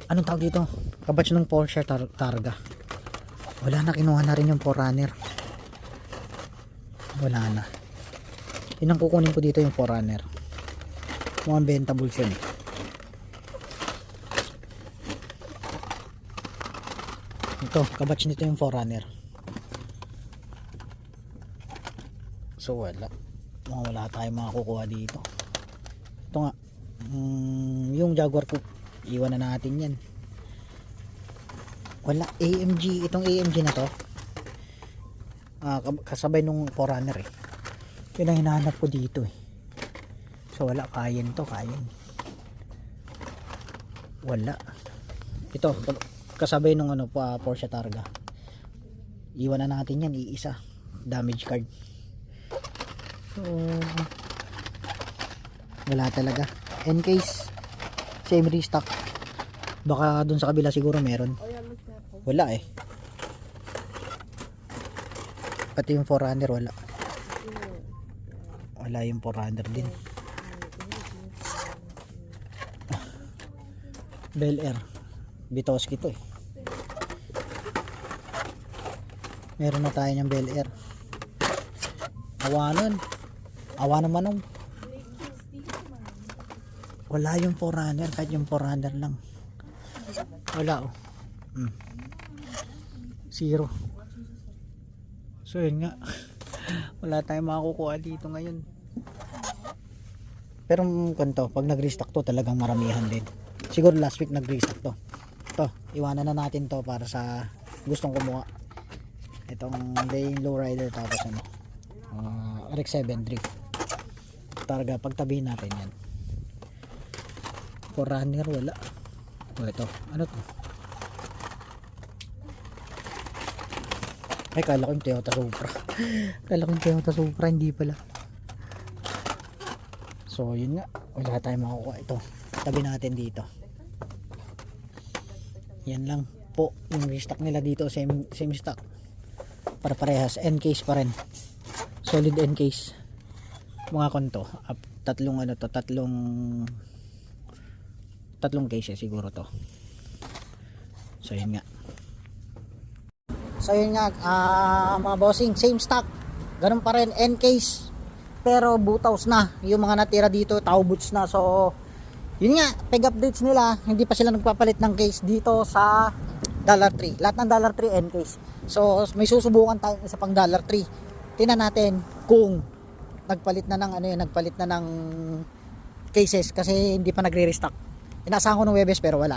anong tawag dito, kabatch ng Porsche Targa. Wala na, kinuha na rin yung 4Runner. Wala na. Yun ang kukunin ko dito, yung 4Runner. Mukhang bentables yun. Ito, kabatch nito yung 4Runner. So wala. Wala tayong makukuha dito. Ito nga. Yung Jaguar Coupe, iwan na natin yan. Wala. AMG, itong AMG na to, kasabay nung 4Runner eh. Yun ang hinahanap ko dito eh. So wala, Cayenne to, Cayenne. Wala. Ito, kasabay nung ano pa, Porsche Targa. Iwan na natin yan, iisa. Damage card. So wala talaga. Encase, same restock. Baka dun sa kabila siguro meron. Wala eh. Pati yung 4Runner wala. Wala yung 4Runner din. Bel Air, Bitoski to eh. Meron na tayo ng Bel Air. Awanan manong. Wala yung 4Runner, kahit yung 4Runner lang. Wala oh. Zero. So yun nga. Wala tayong makukuha dito ngayon. Pero kanto, pag nag-restock to talagang maramihan din. Siguro last week nag-restock to. Ito, iwanan na natin to para sa gustong kumuha. Itong Lane Lowrider, tapos ano, RX-7 Drift. Targa, pagtabihin natin yan. 4Runner wala. Ito, ano to? Ay, kala ko yung Toyota Supra. Kala ko yung Toyota Supra, hindi pala. So yun nga, wala tayong makukuha. Ito, tabi natin dito. Yan lang po yung restock nila dito, same stock. Para parehas, N-case pa rin. Solid N-case. Mga konto, tatlong cases siguro to. So yun nga. So yun nga, mga bossing, same stock. Ganun pa rin, N-case. Pero butaws na. Yung mga natira dito, tao boots na. So, yun nga, peg updates nila. Hindi pa sila nagpapalit ng case dito sa Dollar Tree. Lahat ng Dollar Tree, N-case. So, may susubukan tayo sa pang Dollar Tree. Tingnan natin kung nagpalit na ng cases kasi hindi pa nagre-restock. Inaasahan ko ng Webes pero wala.